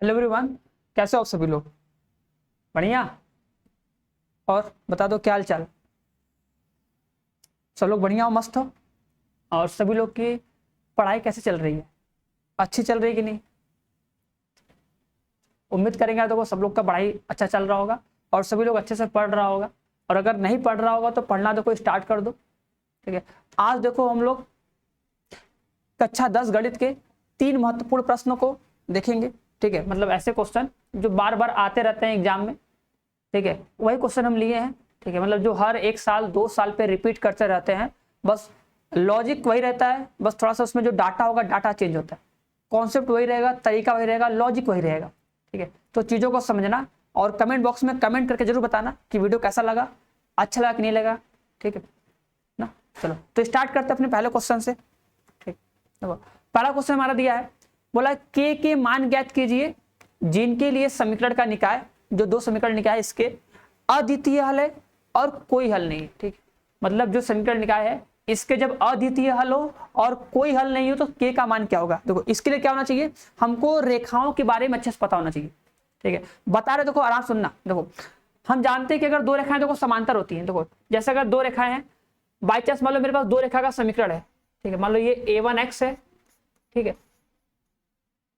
Hello everyone, कैसे हो आप सभी लोग? बढ़िया। और बता दो क्या हाल चाल। सब लोग बढ़िया हो, मस्त हो? और सभी लोग की पढ़ाई कैसे चल रही है? अच्छी चल रही है कि नहीं? उम्मीद करेंगे देखो सब लोग का पढ़ाई अच्छा चल रहा होगा और सभी लोग अच्छे से पढ़ रहा होगा। और अगर नहीं पढ़ रहा होगा तो पढ़ना देखो स्टार्ट कर दो। ठीक है, आज देखो हम लोग कक्षा 10 गणित के 3 महत्वपूर्ण प्रश्नों को देखेंगे। ठीक है, मतलब ऐसे क्वेश्चन जो बार बार आते रहते हैं एग्जाम में। ठीक है, वही क्वेश्चन हम लिए हैं। ठीक है, मतलब जो हर 1 साल 2 साल पे रिपीट करते रहते हैं। बस लॉजिक वही रहता है, बस थोड़ा सा उसमें जो डाटा होगा डाटा चेंज होता है। कॉन्सेप्ट वही रहेगा, तरीका वही रहेगा, लॉजिक वही रहेगा। ठीक है, तो चीज़ों को समझना और कमेंट बॉक्स में कमेंट करके जरूर बताना कि वीडियो कैसा लगा, अच्छा लगा कि नहीं लगा। ठीक है ना, चलो तो स्टार्ट करते हैं अपने पहले क्वेश्चन से। ठीक, देखो पहला क्वेश्चन हमारा दिया है, बोला के मान ज्ञात कीजिए जिनके लिए समीकरण का निकाय, जो 2 समीकरण निकाय इसके अद्वितीय हल है और कोई हल नहीं है। ठीक, मतलब जो समीकरण निकाय है इसके जब अद्वितीय हल हो और कोई हल नहीं हो तो के का मान क्या होगा। देखो इसके लिए क्या होना चाहिए, हमको रेखाओं के बारे में अच्छे से पता होना चाहिए। ठीक है, बता रहे देखो, आराम सुनना। देखो हम जानते हैं कि अगर 2 रेखाएं देखो समांतर होती हैं। देखो जैसे अगर 2 रेखाएं हैं, बाई चांस मान लो मेरे पास 2 रेखा का समीकरण है। ठीक है, मान लो ये a1x है। ठीक है,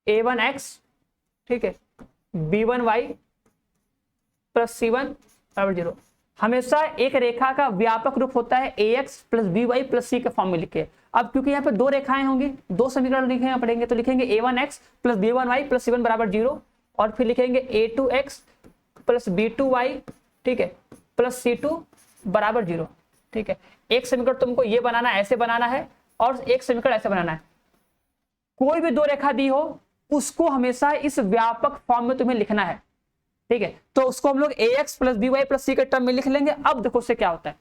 a1x, ठीक है, b1y प्लस c1 बराबर 0। हमेशा एक रेखा का व्यापक रूप होता है ax plus by plus c के फॉर्म में लिखे। अब क्योंकि यहाँ पे 2 रेखाएं होंगी, 2 समीकरण लिखे पड़ेंगे, तो लिखेंगे a1x plus b1y plus c1 बराबर 0 और फिर लिखेंगे a2x प्लस b2y, ठीक है, प्लस c2 बराबर 0। ठीक है, एक समीकरण तुमको ये बनाना, ऐसे बनाना है और एक समीकरण ऐसे बनाना है। कोई भी 2 रेखा दी हो उसको हमेशा इस व्यापक फॉर्म में तुम्हें लिखना है। ठीक है, तो उसको हम लोग ax plus by plus c के टर्म में लिख लेंगे। अब देखो उससे क्या होता है।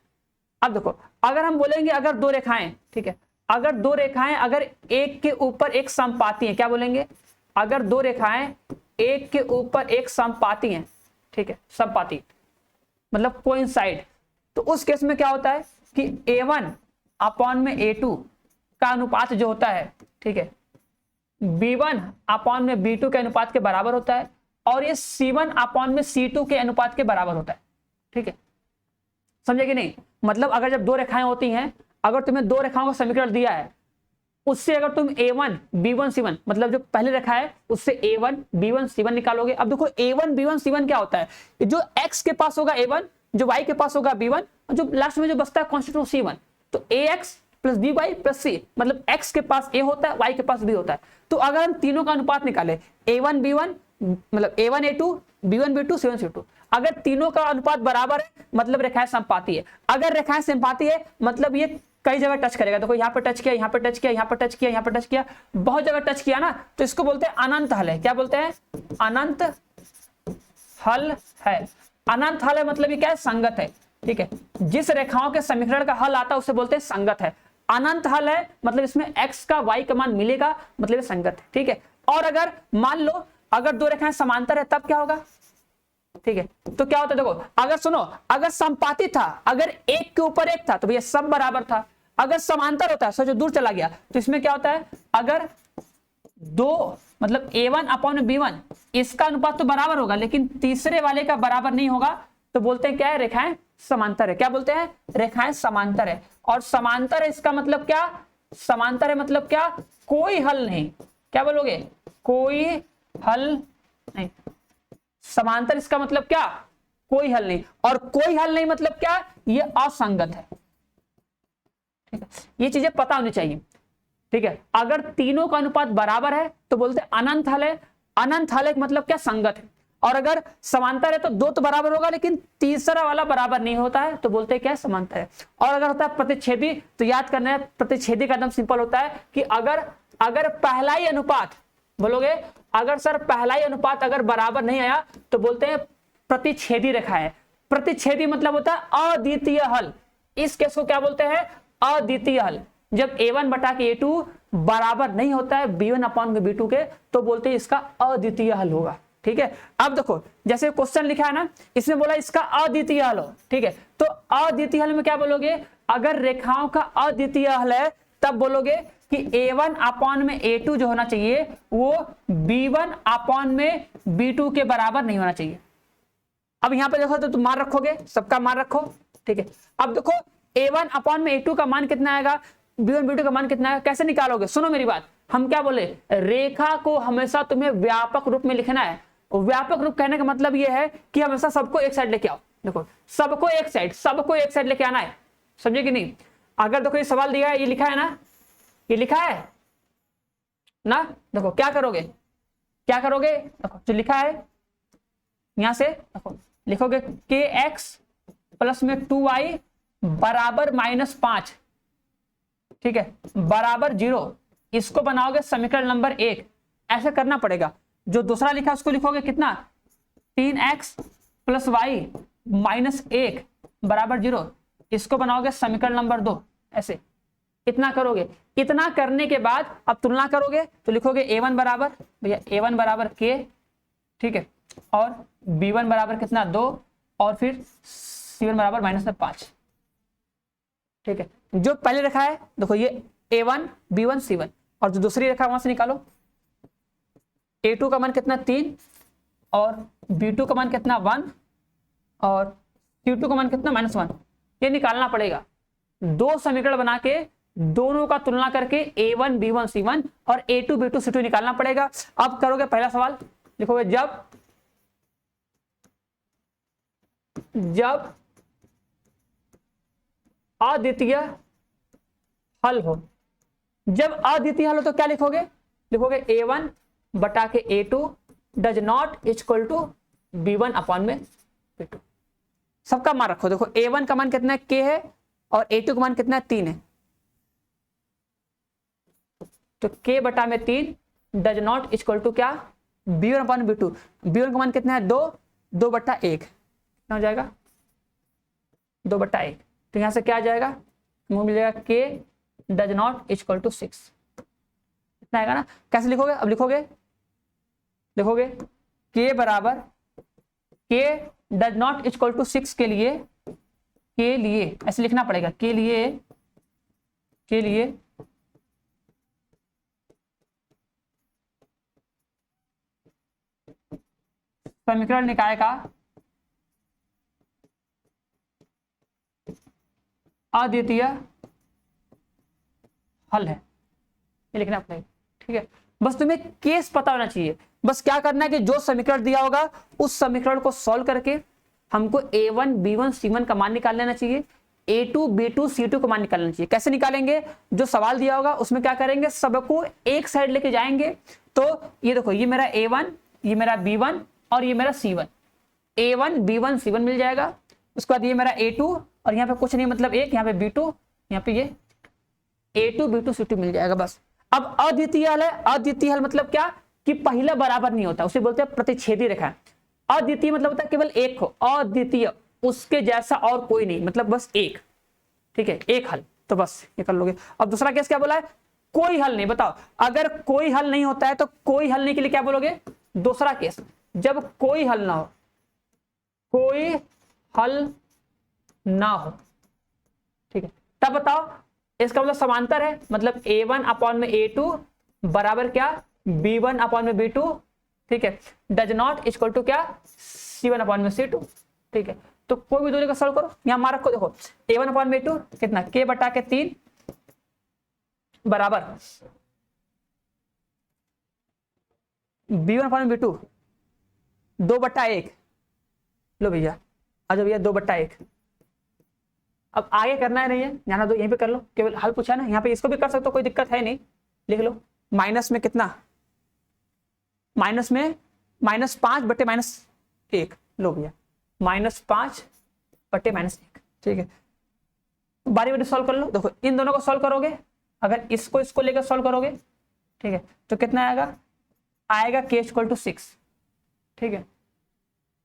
अब देखो अगर हम बोलेंगे अगर 2 रेखाएं, ठीक है, अगर 2 रेखाएं अगर एक के ऊपर एक समपाती है, क्या बोलेंगे, अगर 2 रेखाएं एक के ऊपर एक समपाती हैं, ठीक है, समपाती मतलब कोइंसाइड, तो उस केस में क्या होता है कि a1 अपॉन में a2 का अनुपात जो होता है, ठीक है, b1 अपॉन में b2 के अनुपात के बराबर होता है और ये c1 अपॉन में c2 के अनुपात के बराबर होता है। ठीक है, समझे कि नहीं? मतलब अगर जब 2 रेखाएं होती हैं, अगर तुम्हें 2 रेखाओं का समीकरण दिया है, उससे अगर तुम a1 b1 c1 मतलब जो पहली रेखा है उससे a1 b1 c1 निकालोगे। अब देखो a1 b1 c1 क्या होता है, जो x के पास होगा a1, जो y के पास होगा b1 और जो लास्ट में जो बचता है कॉन्स्टेंट c1। तो ax plus by plus c, मतलब x के पास a होता है, y के पास b होता है। तो अगर हम तीनों का अनुपात निकाले a1 b1 मतलब a1 a2 b1 b2 c1 c2, अगर तीनों का अनुपात बराबर है मतलब रेखाएं समपाती है। अगर रेखाएं समपाती है मतलब ये कई जगह टच करेगा। देखो यहाँ पे टच किया, यहाँ पे टच किया, यहाँ पे टच किया, यहाँ पे टच किया, बहुत जगह टच किया ना, तो इसको बोलते हैं अनंत हल है। क्या बोलते हैं? अनंत हल है। अनंत हल है मतलब ये क्या है? संगत है। ठीक है, जिस रेखाओं के समीकरण का हल आता है उसे बोलते हैं संगत है। अनंत हल है मतलब इसमें x का y का मान मिलेगा, मतलब ये संगत है। ठीक है, और अगर मान लो अगर 2 रेखाएं समांतर है तब क्या होगा? ठीक है, तो क्या होता है, देखो अगर सुनो, अगर समपाती था, अगर एक के ऊपर एक था तो भैया सब बराबर था। अगर समांतर होता है, सोचो दूर चला गया, तो इसमें क्या होता है, अगर 2 मतलब a1 अपॉन b1 इसका अनुपात तो बराबर होगा लेकिन तीसरे वाले का बराबर नहीं होगा, तो बोलते हैं क्या है? रेखाएं समांतर है। क्या बोलते हैं? रेखाएं समांतर है। और समांतर है इसका मतलब क्या? समांतर है मतलब क्या? कोई हल नहीं। क्या बोलोगे? कोई हल नहीं। समांतर इसका मतलब क्या? कोई हल नहीं। और कोई हल नहीं मतलब क्या? ये असंगत है। ठीक है, ये चीजें पता होनी चाहिए। ठीक है, अगर तीनों का अनुपात बराबर है तो बोलते हैं अनंत हल है। अनंत हल है मतलब क्या? संगत है। और अगर समांतर है तो 2 तो बराबर होगा लेकिन तीसरा वाला बराबर नहीं होता है, तो बोलते हैं क्या? समांतर है। और अगर होता है प्रतिच्छेदी, तो याद करना है प्रतिच्छेदी का एकदम सिंपल होता है कि अगर पहला ही अनुपात, बोलोगे अगर सर पहला ही अनुपात अगर बराबर नहीं आया तो बोलते हैं प्रतिच्छेदी रेखा है। प्रतिच्छेदी मतलब होता है अद्वितीय हल। इस केस को क्या बोलते हैं? अद्वितीय हल। जब a1 बटा के a2 बराबर नहीं होता है b1 अपॉन में b2 के, तो बोलते हैं इसका अद्वितीय हल होगा। ठीक है, अब देखो जैसे क्वेश्चन लिखा है ना, इसमें बोला इसका अद्वितीय हल हो। ठीक है, तो अद्वितीय हल में क्या बोलोगे? अगर रेखाओं का अद्वितीय हल है तब बोलोगे कि A1 अपॉन में A2 जो होना चाहिए वो B1 अपॉन में B2 के बराबर नहीं होना चाहिए। अब यहां पे देखो तो तुम मान रखोगे, सबका मान रखो, ठीक है। अब देखो A1 अपॉन में A2 का मान कितना आएगा, B1 B2 का मान कितना आएगा, कैसे निकालोगे? सुनो मेरी बात, हम क्या बोले, रेखा को हमेशा तुम्हें व्यापक रूप में लिखना है। व्यापक रूप कहने का मतलब यह है कि हमेशा सबको एक साइड लेके आओ। देखो सबको एक साइड लेके आना है, समझे कि नहीं? अगर देखो ये सवाल दिया है, ये लिखा है ना, ये लिखा है ना, देखो क्या करोगे, देखो जो लिखा है यहां से देखो लिखोगे kx प्लस में 2y बराबर -5, ठीक है, बराबर 0। इसको बनाओगे समीकरण नंबर 1, ऐसे करना पड़ेगा। जो दूसरा लिखा उसको लिखोगे कितना, 3x प्लस वाई -1 बराबर 0। इसको बनाओगे समीकरण नंबर 2, ऐसे इतना करोगे। इतना करने के बाद अब तुलना करोगे तो लिखोगे A1 बराबर, भैया A1 बराबर k, ठीक है, और B1 बराबर कितना 2, और फिर C1 बराबर -5, ठीक है। जो पहले रखा है देखो ये A1 B1 C1, और जो दूसरी रेखा वहां से निकालो, A2 का मान कितना 3, और B2 का मान कितना 1, और C2 का मान कितना -1। ये निकालना पड़ेगा। दो समीकरण बना के दोनों का तुलना करके A1 B1 C1 और A2 B2 C2 निकालना पड़ेगा। अब करोगे पहला सवाल, लिखोगे जब अद्वितीय हल हो। जब अद्वितीय हल हो तो क्या लिखोगे A1 बटा के A2 does not equal to B1 upon में B2। सबका मान रखो। देखो A1 का मान कितना है, k है, और A2 का मान कितना है, 3 है। तो k बटा में 3 डज नॉट इक्वल टू क्या, B1 अपॉन B2। B1 का मान कितना है 2, 2 बटा 1 कितना हो जाएगा, 2 बटा 1। तो यहां से क्या आ जाएगा, मिल जाएगा k does not equal to 6, इतना आएगा ना। कैसे लिखोगे, अब लिखोगे k बराबर, k does not equal to 6 के लिए ऐसे लिखना पड़ेगा, के लिए समीकरण निकाय का अद्वितीय हल है, ये लिखना पड़ेगा, ठीक है। बस तुम्हें केस पता होना चाहिए। बस क्या करना है कि जो समीकरण दिया होगा उस समीकरण को सॉल्व करके हमको A1 B1 C1 का मान निकाल लेना चाहिए, A2 B2 C2 का मान निकाल लेना चाहिए। कैसे निकालेंगे, जो सवाल दिया होगा उसमें क्या करेंगे, सबको एक साइड लेके जाएंगे। तो ये देखो, ये मेरा A1, ये मेरा B1 और ये मेरा C1, A1 B1 C1 मिल जाएगा। उसके बाद ये मेरा A2, और यहाँ पे कुछ नहीं मतलब 1, यहाँ पे B2, यहाँ पे ये A2 B2 C2 मिल जाएगा। बस अब अद्वितीय हल है। अद्वितीय हल मतलब क्या, कि पहला बराबर नहीं होता, उसे बोलते हैं प्रतिच्छेदी रेखा। अद्वितीय मतलब होता है केवल एक हो, अद्वितीय, उसके जैसा और कोई नहीं, मतलब बस एक, ठीक है, एक हल। तो बस ये कर लोगे। अब दूसरा केस क्या बोला है, कोई हल नहीं। बताओ अगर कोई हल नहीं होता है तो कोई हल नहीं के लिए क्या बोलोगे, दूसरा केस, जब कोई हल ना हो, कोई हल ना हो, ठीक है, तब बताओ इसका मतलब समांतर है, मतलब A1 अपॉन में A2 बराबर क्या, B1 अपॉन में B2, ठीक है, डज नॉट इक्वल टू क्या, C1 अपॉन में C2, ठीक है। तो कोई भी दूरी का सॉल्व करो, यहां मान रखो। देखो A1 अपॉन में A2 कितना, k बटा के 3 बराबर B1 अपॉन में B2 2 बटा 1। लो भैया आ जाओ भैया, 2 बटा 1। अब आगे करना है नहीं है, जाना दो, यहीं पे कर लो, केवल हल पूछा ना, यहाँ पे इसको भी कर सकते हो, कोई दिक्कत है नहीं। लिख लो माइनस में कितना, माइनस में -5 बटे -1। लो भैया -5 बटे -1, ठीक है। बारी बारी सॉल्व कर लो। देखो इन दोनों को सॉल्व करोगे, अगर इसको लेकर सॉल्व करोगे, ठीक है, तो कितना आएगा k इक्वल टू 6, ठीक है।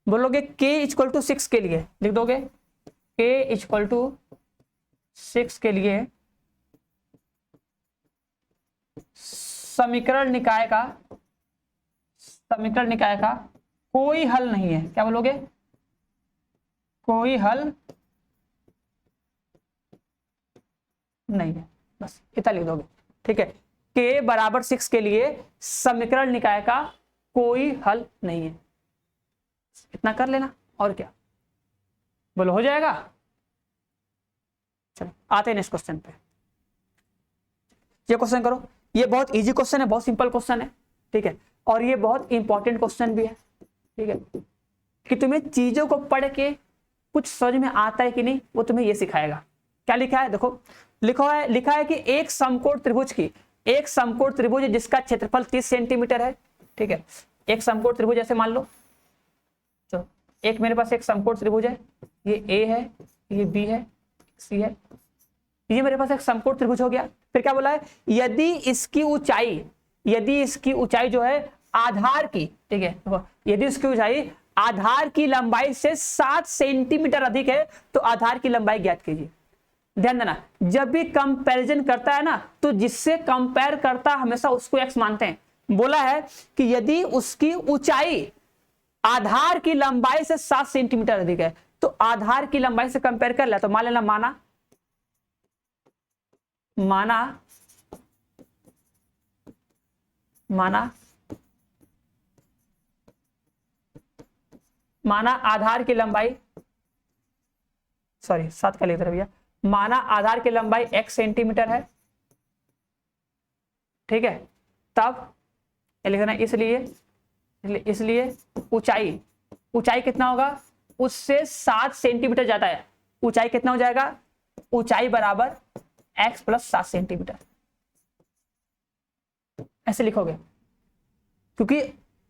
बोलोगे k इक्वल टू 6 के लिए लिख दोगे, k इक्वल टू 6 के लिए समीकरण निकाय का कोई हल नहीं है। क्या बोलोगे, कोई हल नहीं है, बस इतना लिख दोगे, ठीक है, k बराबर 6 के लिए समीकरण निकाय का कोई हल नहीं है। इतना कर लेना और क्या, बोलो हो जाएगा। चलो आते हैं नेक्स्ट क्वेश्चन पे। ये क्वेश्चन करो, ये बहुत इजी क्वेश्चन है, बहुत सिंपल क्वेश्चन है, ठीक है, और ये बहुत इंपॉर्टेंट क्वेश्चन भी है, ठीक है, कि तुम्हें चीजों को पढ़ के कुछ समझ में आता है कि नहीं वो तुम्हें ये सिखाएगा। क्या लिखा है देखो, लिखा है कि एक समकोण त्रिभुज की, एक समकोण त्रिभुज है जिसका क्षेत्रफल 30 सेंटीमीटर है, ठीक है, एक समकोण त्रिभुज ऐसे मान लो, चलो एक मेरे पास एक समकोण त्रिभुज है, ये ए है, ये बी है, सी है, ये मेरे पास एक समकोण त्रिभुज हो गया। फिर क्या बोला है, यदि इसकी ऊंचाई जो है आधार की, ठीक है, यदि इसकी ऊंचाई आधार की लंबाई से 7 सेंटीमीटर अधिक है तो आधार की लंबाई ज्ञात कीजिए। ध्यान देना, जब भी कंपैरिजन करता है ना तो जिससे कंपेयर करता है हमेशा उसको एक्स मानते हैं। बोला है कि यदि उसकी ऊंचाई आधार की लंबाई से 7 सेंटीमीटर अधिक है तो आधार की लंबाई से कंपेयर कर ले, तो मान लेना माना आधार की लंबाई, सॉरी 7 का लिख रहा भैया, माना आधार की लंबाई x सेंटीमीटर है, ठीक है, तब लिखना इसलिए ऊंचाई कितना होगा, उससे 7 सेंटीमीटर ज्यादा है, ऊंचाई कितना हो जाएगा, ऊंचाई बराबर x प्लस 7 सेंटीमीटर, ऐसे लिखोगे, क्योंकि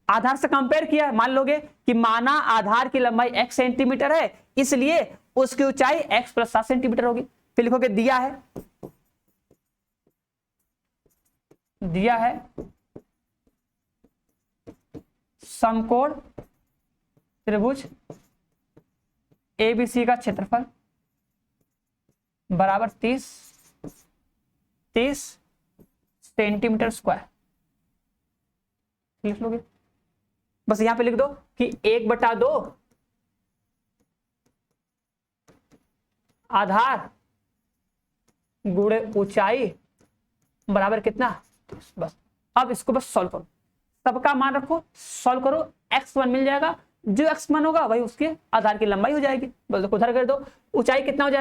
आधार से कंपेयर किया, मान लोगे कि माना आधार की लंबाई x सेंटीमीटर है इसलिए उसकी ऊंचाई x प्लस 7 सेंटीमीटर होगी। फिर लिखोगे दिया है समकोण त्रिभुज ABC का क्षेत्रफल बराबर 30 सेंटीमीटर स्क्वायर। लिख लोगे, बस यहां पे लिख दो कि 1/2 आधार गुणे ऊंचाई बराबर कितना, बस। अब इसको बस सॉल्व करो, सबका मान रखो, सॉल्व करो, x1 मिल जाएगा, जो x1 होगा वही उसके आधार की लंबाई हो जाएगी। बस देखो उधर कर दो, ऊंचाई कितना हो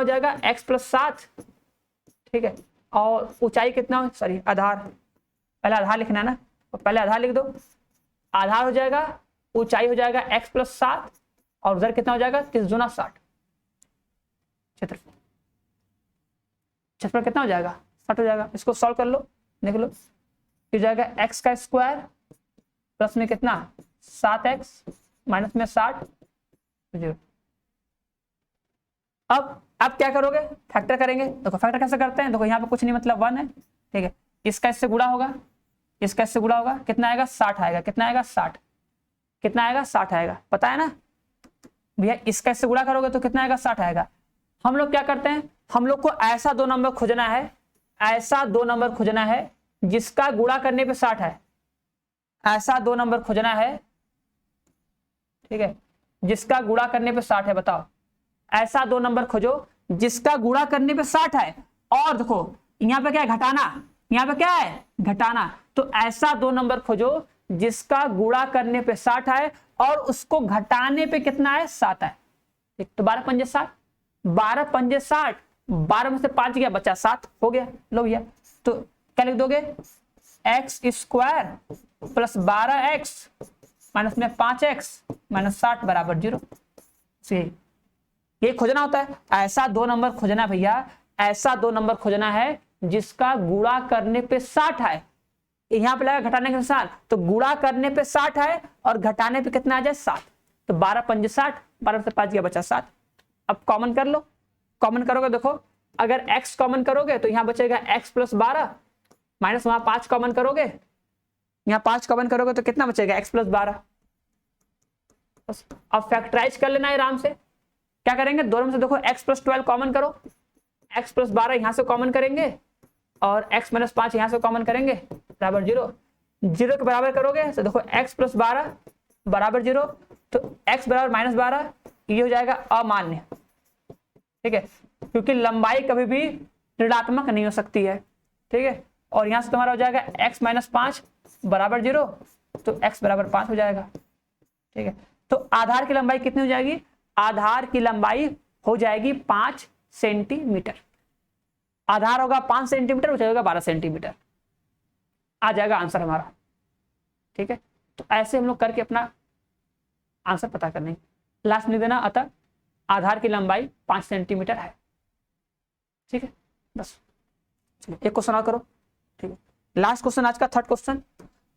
जाएगा, x प्लस 7, ठीक है, और ऊंचाई कितना, सॉरी आधार, पहले आधार लिखना है ना, तो पहले आधार लिख दो, आधार हो जाएगा, ऊंचाई हो जाएगा x प्लस 7 और उधर कितना हो जाएगा 30 दूना 60, क्षेत्रफल कितना हो जाएगा 60 हो जाएगा। इसको सॉल्व कर लो, देख लो, हो जाएगा x का स्क्वायर प्लस में कितना 7x माइनस में 60 0। अब क्या करोगे, फैक्टर करेंगे। देखो फैक्टर कैसे करते हैं, देखो यहाँ पे कुछ नहीं मतलब 1 है, ठीक है, इसका इससे गुणा होगा, कितना आएगा 60 आएगा, कितना आएगा 60 आएगा, पता है ना भैया, इसका इससे गुणा करोगे तो कितना आएगा 60 आएगा। हम लोग क्या करते हैं, हम लोग को ऐसा 2 नंबर खोजना है, जिसका गुणा करने पे 60 है, ऐसा 2 नंबर खोजना है, ठीक है, जिसका गुणा करने पे 60 है। बताओ, ऐसा 2 नंबर खोजो जिसका गुणा करने पे 60 है, और देखो यहाँ पे क्या है घटाना, तो ऐसा 2 नंबर खोजो जिसका गुणा करने पे 60 है और उसको घटाने पे कितना है 7 है, ठीक, तो 12 पंजे 60, 12 पंजे 60, 12 में से 5 गया बचा 7 हो गया। लो भैया, तो क्या लिख दोगे, x square plus 12x minus में 5x माइनस 60 बराबर 0। ये खोजना होता है, ऐसा 2 नंबर खोजना भैया, ऐसा 2 नंबर खोजना है जिसका गुणा करने पे 60 है, यहां पे लगा घटाने के निशान, तो गुणा करने पे 60 है और घटाने पे कितना आ जाए 7, तो 12 पंजे 60, 12 से 5 गया बचा 7। अब कॉमन कर लो, कॉमन करोगे, देखो अगर x कॉमन करोगे तो यहां बचेगा x प्लस 12 माइनस वहां 5 कॉमन करोगे, यहां 5 कॉमन करोगे तो कितना बचेगा x प्लस 12। बस अब फैक्टराइज कर लेना है आराम से। क्या करेंगे, दोनों में से देखो x प्लस 12 कॉमन करो, x प्लस 12 यहां से कॉमन करेंगे और x माइनस 5 यहां से कॉमन करेंगे बराबर 0 के बराबर करोगे तो देखो x प्लस 12 बराबर 0, तो x बराबर माइनस 12, ये हो जाएगा अमान्य, ठीक है, क्योंकि लंबाई कभी भी ऋणात्मक नहीं हो सकती है, ठीक है, और यहां से तुम्हारा हो जाएगा x माइनस 5 बराबर 0, तो x बराबर 5 हो जाएगा। ठीक है, तो आधार की लंबाई कितनी हो जाएगी? आधार की लंबाई हो जाएगी 5 सेंटीमीटर। आधार होगा 5 सेंटीमीटर, ऊंचाई होगा 12 सेंटीमीटर, आ जाएगा आंसर हमारा। ठीक है, तो ऐसे हम लोग करके अपना आंसर पता करने, लास्ट में देना, अतः आधार की लंबाई 5 सेंटीमीटर है। ठीक है, बस चलिए एक क्वेश्चन और करो। ठीक है, लास्ट क्वेश्चन आज का, थर्ड क्वेश्चन,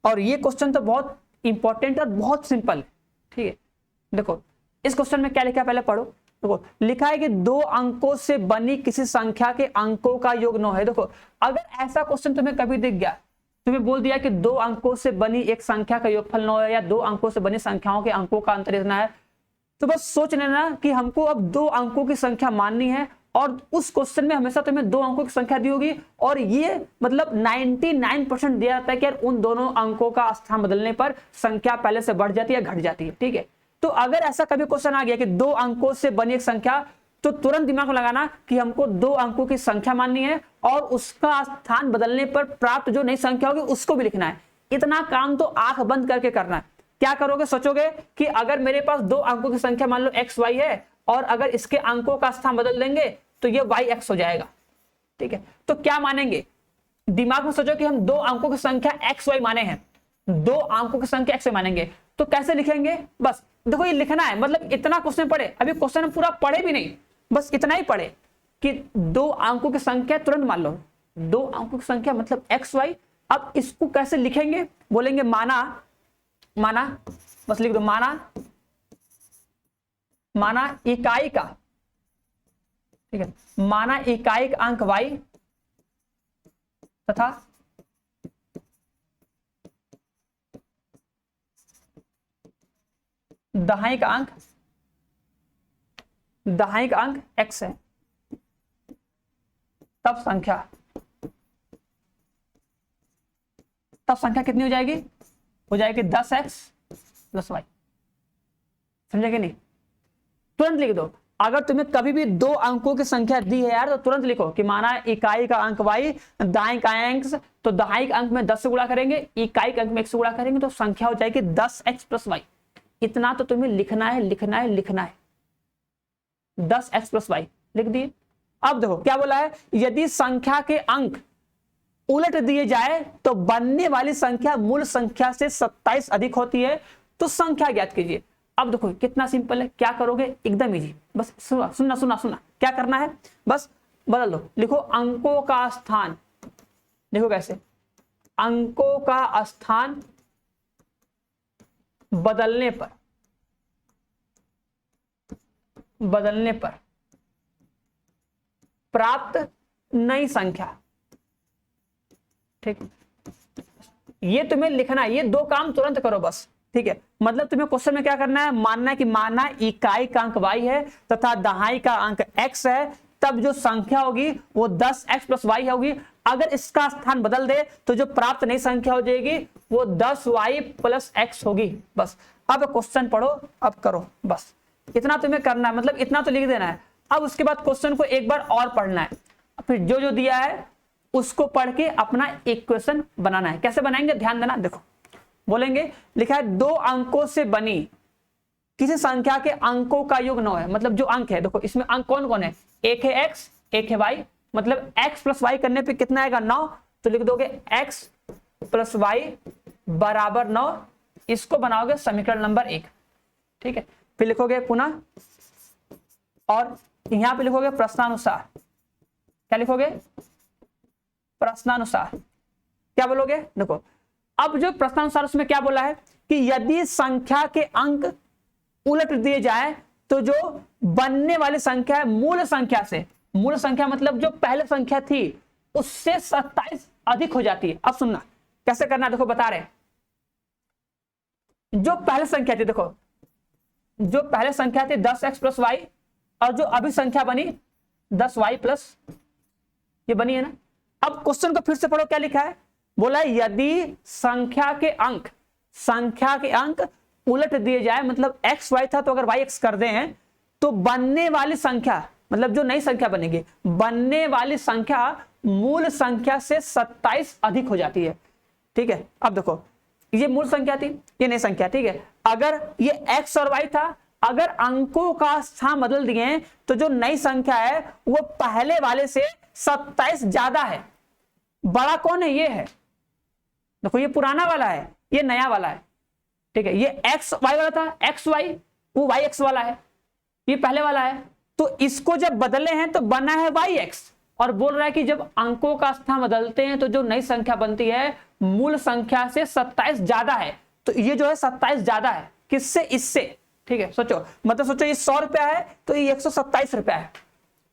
और ये क्वेश्चन तो बहुत इंपॉर्टेंट और बहुत सिंपल है। ठीक है, देखो इस क्वेश्चन में क्या लिखा है पहले पढ़ो। देखो लिखा है कि 2 अंकों से बनी किसी संख्या के अंकों का योग 9 है। देखो अगर ऐसा क्वेश्चन तुम्हें कभी दिख गया, तुम्हें बोल दिया कि 2 अंकों से बनी एक संख्या का योगफल 9 है, या 2 अंकों से बनी संख्याओं के अंकों का अंतर इतना है, तो बस सोच लेना कि हमको अब 2 अंकों की संख्या माननी है, और उस क्वेश्चन में हमेशा तुम्हें 2 अंकों की संख्या दी होगी, और ये मतलब 99% दिया जाता है कि यार उन दोनों अंकों का स्थान बदलने पर संख्या पहले से बढ़ जाती है, घट जाती है। ठीक है, तो अगर ऐसा कभी क्वेश्चन आ गया कि 2 अंकों से बनी एक संख्या, तो तुरंत दिमाग में लगाना कि हमको 2 अंकों की संख्या माननी है, और उसका स्थान बदलने पर प्राप्त जो नई संख्या होगी उसको भी लिखना है। इतना काम तो आंख बंद करके करना है। क्या करोगे? सोचोगे कि अगर मेरे पास 2 अंकों की संख्या मान लो x y है, और अगर इसके अंकों का स्थान बदल देंगे तो ये y x हो जाएगा। ठीक है, तो क्या मानेंगे? दिमाग में सोचो कि हम 2 अंकों की संख्या x y माने हैं, 2 अंकों की संख्या x y मानेंगे, तो कैसे लिखेंगे? बस देखो ये लिखना है, मतलब इतना क्वेश्चन पढ़े, अभी क्वेश्चन पूरा पढ़े भी नहीं, बस इतना ही पढ़े कि 2 अंकों की संख्या तुरंत मान लो, 2 अंकों की संख्या मतलब x y। अब इसको कैसे लिखेंगे? बोलेंगे माना, माना, बस लिख दो माना, माना इकाई का, ठीक है, माना इकाई का अंक y तथा दहाई का अंक x है, तब संख्या कितनी हो जाएगी? हो जाएगी 10x प्लस y। समझे कि नहीं? तुरंत लिख दो। अगर तुम्हें कभी भी 2 अंकों की संख्या दी है यार, तो तुरंत लिखो कि माना इकाई का अंक y, दाएं का अंक, तो दाएं अंक में 10 से गुणा करेंगे, इकाई के अंक में 1 से गुणा करेंगे, तो संख्या हो जाएगी 10x प्लस y। इतना तो तुम्हें लिखना है, लिखना है, लिखना है। 10x प्लस y लिख दिए। अब देखो क्या बोला है, यदि संख्या के अंक उलट दिए जाए तो बनने वाली संख्या मूल संख्या से 27 अधिक होती है, तो संख्या ज्ञात कीजिए। अब देखो कितना सिंपल है, क्या करोगे? एकदम इजी, बस सुनना क्या करना है, बस बदल दो, लिखो अंकों का स्थान। देखो कैसे, अंकों का स्थान बदलने पर प्राप्त नई संख्या। ठीक, ये तुम्हें लिखना है, ये 2 काम तुरंत करो बस। ठीक है, मतलब तुम्हें क्वेश्चन में क्या करना है, मानना है कि माना इकाई का अंक y है तथा दहाई का अंक x है, तब जो संख्या होगी वो 10x प्लस y होगी। अगर इसका स्थान बदल दे तो जो प्राप्त नई संख्या हो जाएगी वो 10y प्लस x होगी। बस अब क्वेश्चन पढ़ो, अब करो, बस इतना तुम्हें करना है, मतलब इतना तो लिख देना है। अब उसके बाद क्वेश्चन को एक बार और पढ़ना है, फिर जो जो दिया है उसको पढ़ के अपना इक्वेशन बनाना है। कैसे बनाएंगे ध्यान देना। देखो बोलेंगे, लिखा है 2 अंकों से बनी किसी संख्या के अंकों का योग 9 है, मतलब जो अंक है, देखो इसमें अंक कौन कौन है, एक है x, एक है y, मतलब x प्लस y करने पे कितना आएगा 9, तो लिख दोगे x प्लस y बराबर 9। इसको बनाओगे समीकरण नंबर 1। ठीक है, फिर लिखोगे पुनः, और यहां पे लिखोगे प्रश्नानुसार। क्या लिखोगे? प्रश्नानुसार। क्या बोलोगे? देखो अब जो प्रश्नानुसार उसमें क्या बोला है कि यदि संख्या के अंक उलट दिए जाए तो जो बनने वाली संख्या है मूल संख्या से, मूल संख्या मतलब जो पहले संख्या थी उससे 27 अधिक हो जाती है। अब सुनना कैसे करना, देखो बता रहे, जो पहले संख्या थी, देखो जो पहले संख्या थी 10x प्लस y, और जो अभी संख्या बनी 10y प्लस ये बनी है ना। अब क्वेश्चन को फिर से पढ़ो, क्या लिखा है, बोला यदि संख्या के अंक उलट दिए जाए, मतलब x y था तो अगर y x कर दें तो बनने वाली संख्या मतलब जो नई संख्या बनेगी, बनने वाली संख्या मूल संख्या से 27 अधिक हो जाती है। ठीक है, अब देखो ये मूल संख्या थी, ये नई संख्या, ठीक है। अगर ये x और y था, अगर अंकों का स्थान बदल दिए तो जो नई संख्या है वो पहले वाले से 27 ज्यादा है। बड़ा कौन है? ये है, देखो ये पुराना वाला है, ये नया वाला है। ठीक है, ये एक्स वाई वाला था, एक्स वाई, वो वाई एक्स वाला है, ये पहले वाला है। तो इसको जब बदले हैं तो बना है वाई एक्स, और बोल रहा है कि जब अंकों का स्थान बदलते हैं तो जो नई संख्या बनती है मूल संख्या से 27 ज्यादा है। तो ये जो है 27 ज्यादा है किससे? इससे। ठीक है, सोचो, मतलब सोचो ये 100 रुपया है तो ये 127 रुपया है।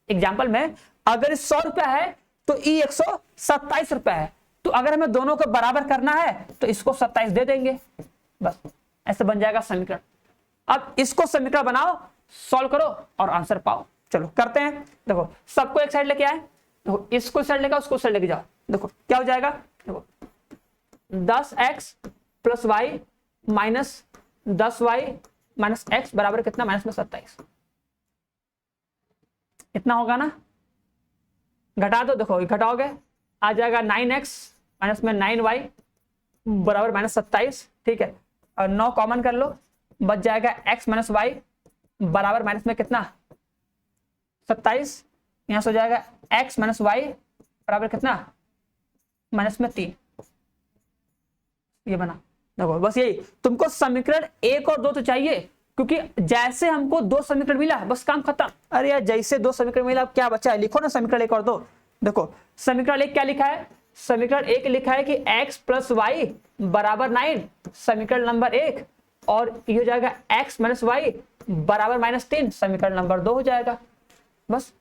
एग्जाम्पल में अगर 100 रुपया है तो ये 127 रुपया है। तो अगर हमें दोनों को बराबर करना है तो इसको 27 दे देंगे, बस ऐसे बन जाएगा समीकरण। अब इसको समीकरण बनाओ, सॉल्व करो और आंसर पाओ। चलो करते हैं। देखो सबको एक साइड लेके आए, देखो इसको साइड लेके उसको साइड लेके जाओ। देखो क्या हो जाएगा, देखो 10x plus y minus 10y minus x बराबर कितना? माइनस में 27। इतना होगा ना, घटा दो, देखो घटाओगे आ जाएगा 9x माइनस में 9y बराबर माइनस 27। ठीक है, और 9 कॉमन कर लो, बच जाएगा x माइनस वाई बराबर माइनस में कितना? 27। यहां से हो जाएगा x माइनस वाई बराबर कितना? माइनस में 3। ये बना, देखो बस यही। तुमको समीकरण 1 और 2 तो चाहिए, क्योंकि जैसे हमको 2 समीकरण मिला बस काम खत्म। अरे यार जैसे 2 समीकरण मिला, अब क्या बचा है? लिखो ना समीकरण 1 और 2। देखो समीकरण 1 क्या लिखा है? समीकरण 1 लिखा है कि x प्लस वाई बराबर 9, समीकरण नंबर 1। और ये हो जाएगा x माइनस वाई बराबर माइनस 3, समीकरण नंबर 2 हो जाएगा। बस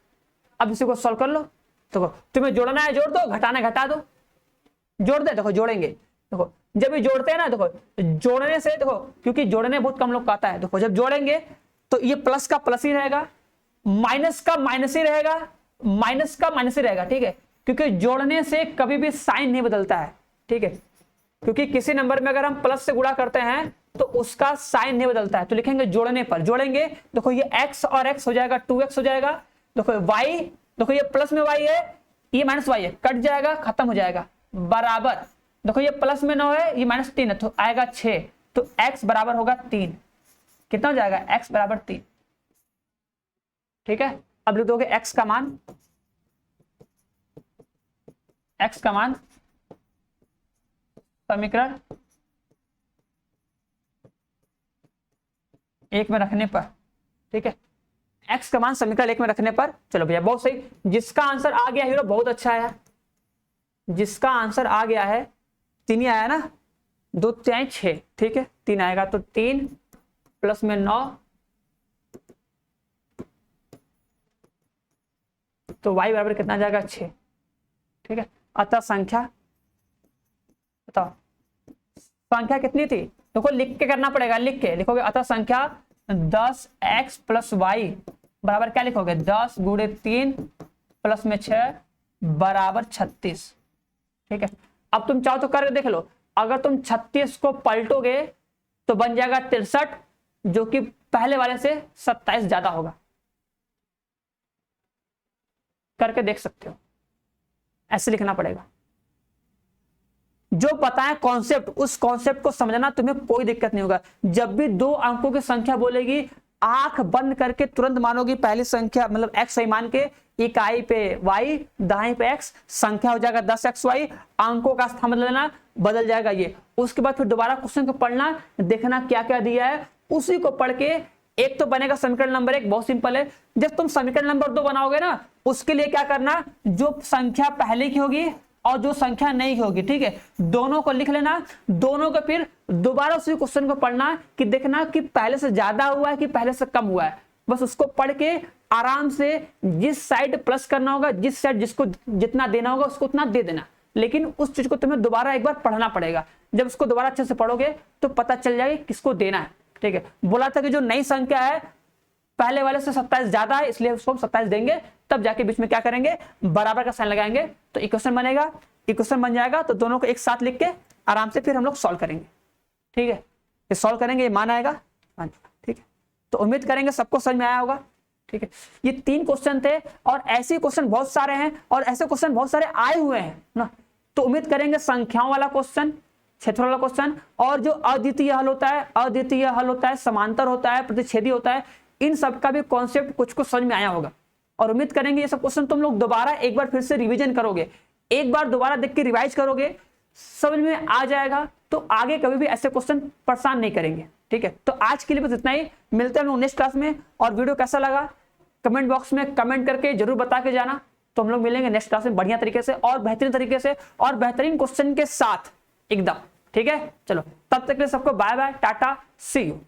अब इसी को सॉल्व कर लो। देखो तुम्हें जोड़ना है जोड़ दो, घटाना घटा दो। जोड़ दे, देखो जोड़ेंगे। देखो जब ये जोड़ते हैं ना, देखो जोड़ने से, देखो क्योंकि जोड़ने बहुत कम लोग को आता है, देखो जब जोड़ेंगे तो ये प्लस का प्लस ही रहेगा, माइनस का माइनस ही रहेगा, माइनस का माइनस ही रहेगा। ठीक है, क्योंकि जोड़ने से कभी भी साइन नहीं बदलता है। ठीक है, क्योंकि किसी नंबर में अगर हम प्लस से गुणा करते हैं तो उसका साइन नहीं बदलता है। तो लिखेंगे जोड़ने पर, जोड़ेंगे, देखो ये x और x हो जाएगा 2x हो जाएगा। देखो y, देखो ये प्लस में y है, ये माइनस y है, कट जाएगा, खत्म हो जाएगा, बराबर। देखो ये प्लस में 9 है, ये माइनस 3 है, तो आएगा 6। तो x बराबर होगा 3। कितना हो जाएगा? x बराबर 3। ठीक है, अब लिख दोगे x का मान, x का मान समीकरण 1 में रखने पर। ठीक है, x का मान समीकरण 1 में रखने पर। चलो भैया बहुत सही, जिसका आंसर आ गया हीरो बहुत अच्छा है, जिसका आंसर आ गया है 3 ही आया ना, 2 3 6। ठीक है, 3 आएगा तो 3 प्लस में 9, तो y बराबर कितना जाएगा? 6। ठीक है, अतः संख्या, बताओ संख्या कितनी थी? देखो लिख के करना पड़ेगा, लिख के लिखोगे। अतः संख्या 10x प्लस वाई बराबर क्या लिखोगे? 10 गुणे 3 प्लस में 6 बराबर 36। ठीक है, अब तुम चाहो तो करके देख लो। अगर तुम 36 को पलटोगे तो बन जाएगा 63, जो कि पहले वाले से 27 ज्यादा होगा। करके देख सकते हो, ऐसे लिखना पड़ेगा। जो बताएं कॉन्सेप्ट, उस कॉन्सेप्ट को समझना, तुम्हें कोई दिक्कत नहीं होगा। जब भी 2 अंकों की संख्या बोलेगी, आंख बंद करके तुरंत मानोगी पहली संख्या, मतलब x सही मान के, इकाई पे y, दाएं पे x, संख्या हो जाएगा 10xy, अंकों का स्थान बदल लेना, बदल जाएगा ये। उसके बाद फिर दोबारा क्वेश्चन को पढ़ना, देखना क्या क्या दिया है, उसी को पढ़ के एक तो बनेगा समीकरण नंबर 1। बहुत सिंपल है। जब तुम समीकरण नंबर 2 बनाओगे ना, उसके लिए क्या करना, जो संख्या पहले की होगी और जो संख्या नहीं होगी, ठीक है, दोनों को लिख लेना, दोनों को फिर दोबारा उसी क्वेश्चन को पढ़ना कि देखना कि पहले से ज्यादा हुआ है कि पहले से कम हुआ है। बस उसको पढ़ के आराम से जिस साइड प्लस करना होगा, जिस साइड जिसको जितना देना होगा उसको उतना दे देना, लेकिन उस चीज को तुम्हें दोबारा एक बार पढ़ना पड़ेगा। जब उसको दोबारा अच्छे से पढ़ोगे तो पता चल जाएगा किसको देना है। ठीक है, बोला था कि जो नई संख्या है पहले वाले से 27 ज्यादा है, इसलिए उसको 27 देंगे, तब जाके बीच में क्या करेंगे, बराबर का साइन लगाएंगे तो इक्वेशन बनेगा। इक्वेशन बन जाएगा तो दोनों को एक साथ लिख के आराम से फिर हम लोग सॉल्व करेंगे। ठीक है, ये सॉल्व करेंगे, ये मान आएगा। ठीक है, तो उम्मीद करेंगे सबको समझ में आया होगा। ठीक है, ये 3 क्वेश्चन थे और ऐसे क्वेश्चन बहुत सारे हैं और ऐसे क्वेश्चन बहुत सारे आए हुए हैं ना। तो उम्मीद करेंगे संख्याओं वाला क्वेश्चन, क्षेत्र वाला क्वेश्चन और जो अद्वितीय हल होता है, अद्वितीय हल होता है, समांतर होता है, प्रतिच्छेदी होता है, इन सब का भी कॉन्सेप्ट कुछ कुछ समझ में आया होगा। और उम्मीद करेंगे ये सब क्वेश्चन तुम लोग दोबारा एक बार फिर से रिवीजन करोगे, एक बार दोबारा देख के रिवाइज करोगे, समझ में आ जाएगा, तो आगे कभी भी ऐसे क्वेश्चन परेशान नहीं करेंगे। ठीक है, तो आज के लिए बस इतना ही, मिलते हैं हम लोग नेक्स्ट क्लास में। और वीडियो कैसा लगा कमेंट बॉक्स में कमेंट करके जरूर बता के जाना। तो हम लोग मिलेंगे नेक्स्ट क्लास में बढ़िया तरीके से और बेहतरीन तरीके से और बेहतरीन क्वेश्चन के साथ एकदम। ठीक है, चलो तब तक के लिए सबको bye bye, tata, see you.